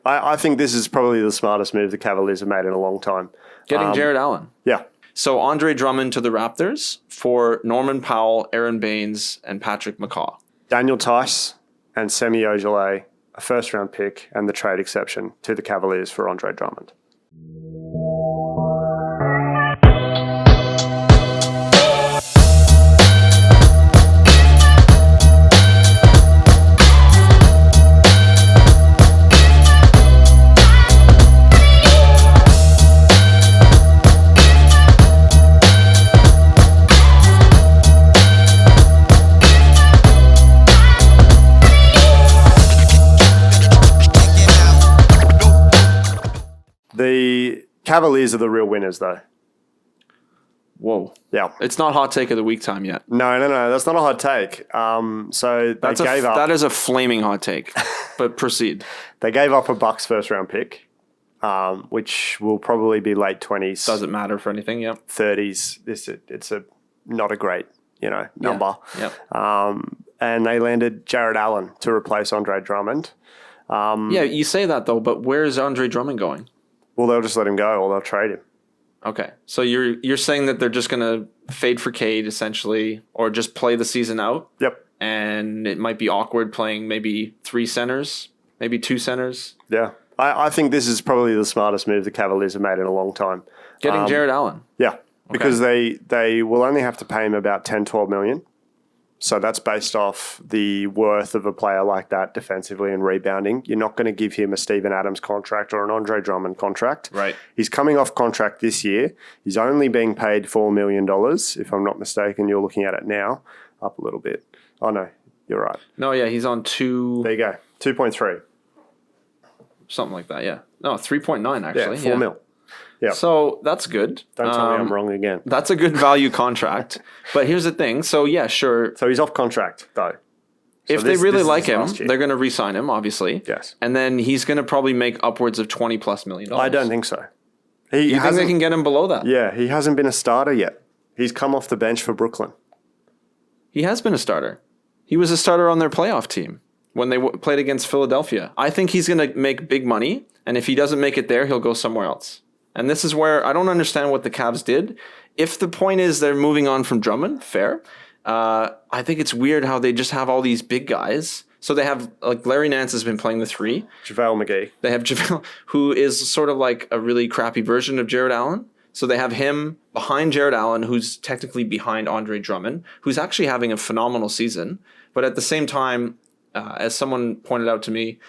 I think this is probably the smartest move the Cavaliers have made in a long time. Getting Jarrett Allen. Yeah. So Andre Drummond to the Raptors for Norman Powell, Aaron Baines, and Patrick McCaw. Daniel Tice and Semi Ojeleye, a first-round pick, and the trade exception to the Cavaliers for Andre Drummond. The Cavaliers are the real winners, though. Whoa. Yeah. It's not hot take of the week time yet. No. That's not a hot take. So they gave up. That is a flaming hot take. But proceed. They gave up a Bucks first-round pick, which will probably be late 20s. Doesn't matter for anything, yep. 30s. It's not a great, number. Yep. And they landed Jarrett Allen to replace Andre Drummond. Yeah, you say that, though, but where is Andre Drummond going? Well, they'll just let him go or they'll trade him. Okay. So you're saying that they're just going to fade for Cade, essentially, or just play the season out? Yep. And it might be awkward playing maybe 3 centers, maybe 2 centers? Yeah. I think this is probably the smartest move the Cavaliers have made in a long time. Getting Jarrett Allen? Yeah. Because they will only have to pay him about 10, 12 million. So that's based off the worth of a player like that defensively and rebounding. You're not going to give him a Steven Adams contract or an Andre Drummond contract. Right. He's coming off contract this year. He's only being paid $4 million, if I'm not mistaken. You're looking at it now, up a little bit. Oh, no, you're right. No, yeah, he's on 2. There you go, 2.3. Something like that, yeah. No, 3.9, actually. Yeah, $4 mil. Yeah. So that's good. Don't tell me I'm wrong again. That's a good value contract. But here's the thing. So, yeah, sure. So he's off contract, though. If they really like him, they're going to re-sign him, obviously. Yes. And then he's going to probably make upwards of $20+ million. I don't think so. You think they can get him below that? Yeah, he hasn't been a starter yet. He's come off the bench for Brooklyn. He has been a starter. He was a starter on their playoff team when they played against Philadelphia. I think he's going to make big money, and if he doesn't make it there, he'll go somewhere else. And this is where I don't understand what the Cavs did. If the point is they're moving on from Drummond, fair. I think it's weird how they just have all these big guys. So they have, like, Larry Nance has been playing the 3. JaVale McGee. They have JaVale, who is sort of like a really crappy version of Jarrett Allen. So they have him behind Jarrett Allen, who's technically behind Andre Drummond, who's actually having a phenomenal season. But at the same time, as someone pointed out to me,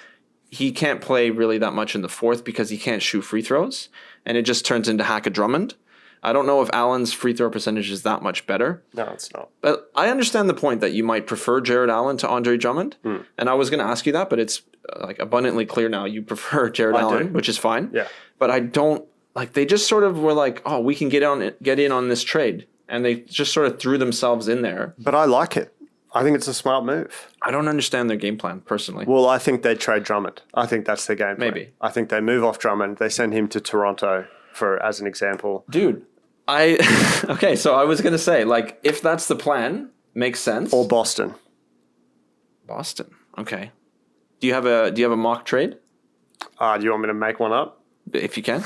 he can't play really that much in the 4th because he can't shoot free throws. And it just turns into hack a Drummond. I don't know if Allen's free throw percentage is that much better. No, it's not. But I understand the point that you might prefer Jarrett Allen to Andre Drummond. And I was going to ask you that, but it's like abundantly clear now you prefer Jarrett Allen, which is fine. Yeah. But I don't, like, they just sort of were like, oh, we can get in on this trade. And they just sort of threw themselves in there. But I like it. I think it's a smart move. I don't understand their game plan, personally. Well, I think they trade Drummond. I think that's their game plan. Maybe. I think they move off Drummond. They send him to Toronto as an example. Dude, okay, so I was going to say, like, if that's the plan, makes sense. Or Boston. Boston, okay. Do you have a mock trade? Do you want me to make one up? If you can.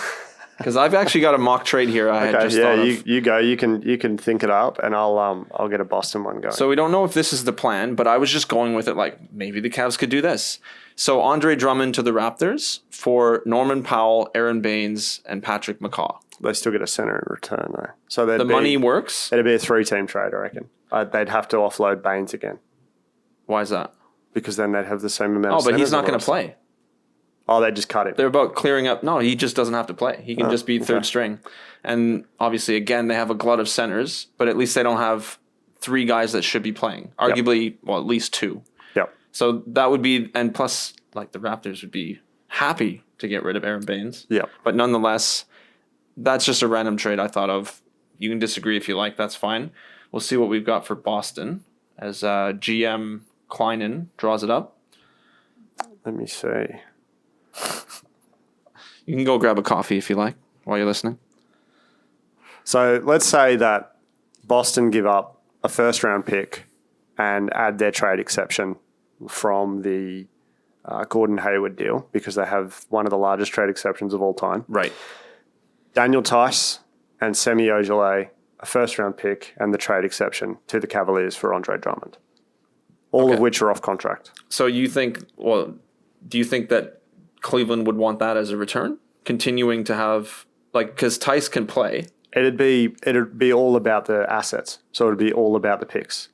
Because I've actually got a mock trade here. You go. You can think it up, and I'll get a Boston one going. So we don't know if this is the plan, but I was just going with it. Like, maybe the Cavs could do this. So Andre Drummond to the Raptors for Norman Powell, Aaron Baines, and Patrick McCaw. They still get a center in return, though. So the money works. It'd be a 3-team trade, I reckon. They'd have to offload Baines again. Why is that? Because then they'd have the same amount. Oh, but he's not going to play. Oh, they just cut him. They're about clearing up. No, he just doesn't have to play. He can just be third string. And obviously, again, they have a glut of centers, but at least they don't have 3 guys that should be playing. Arguably, well, at least 2. Yep. So that would be, and plus, like, the Raptors would be happy to get rid of Aaron Baines. Yep. But nonetheless, that's just a random trade I thought of. You can disagree if you like. That's fine. We'll see what we've got for Boston as GM Kleinen draws it up. Let me see. You can go grab a coffee if you like while you're listening. So let's say that Boston give up a first-round pick and add their trade exception from the Gordon Hayward deal because they have one of the largest trade exceptions of all time. Right. Daniel Tice and Semi Ojeleye, a first-round pick, and the trade exception to the Cavaliers for Andre Drummond, all of which are off contract. So do you think that Cleveland would want that as a return? Continuing to have, because Tice can play. It'd be all about the assets. So it'd be all about the picks.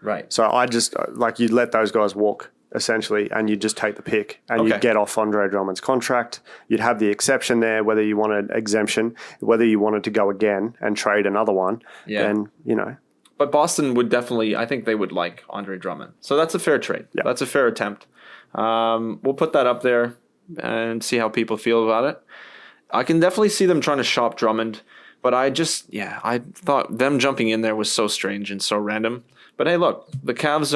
Right. So I just, you'd let those guys walk, essentially, and you'd just take the pick and you'd get off Andre Drummond's contract. You'd have the exception there, whether you wanted exemption, whether you wanted to go again and trade another one. Yeah. Then, But Boston would definitely, I think they would like Andre Drummond. So that's a fair trade. Yeah. That's a fair attempt. We'll put that up there and see how people feel about it. I can definitely see them trying to shop Drummond, but I thought them jumping in there was so strange and so random. But hey, look, the Cavs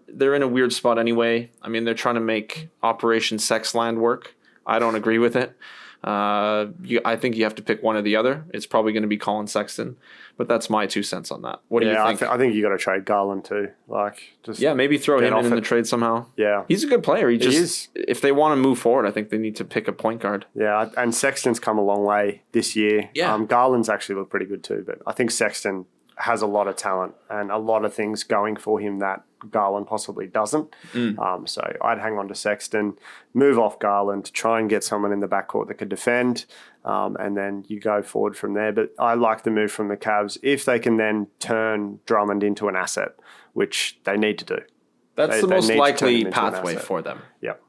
they're in a weird spot anyway. I mean, they're trying to make Operation Sexland work. I don't agree with it. I think you have to pick one or the other. It's probably going to be Colin Sexton, but that's my 2 cents on that. What do you think? I think you got to trade Garland too. Maybe throw him in the trade somehow. Yeah, he's a good player. He is. If they want to move forward, I think they need to pick a point guard. Yeah, and Sexton's come a long way this year. Yeah, Garland's actually looked pretty good too, but I think Sexton has a lot of talent and a lot of things going for him that Garland possibly doesn't. So I'd hang on to Sexton, move off Garland, try and get someone in the backcourt that could defend, and then you go forward from there. But I like the move from the Cavs if they can then turn Drummond into an asset, which they need to do. That's the most likely pathway for them. Yep.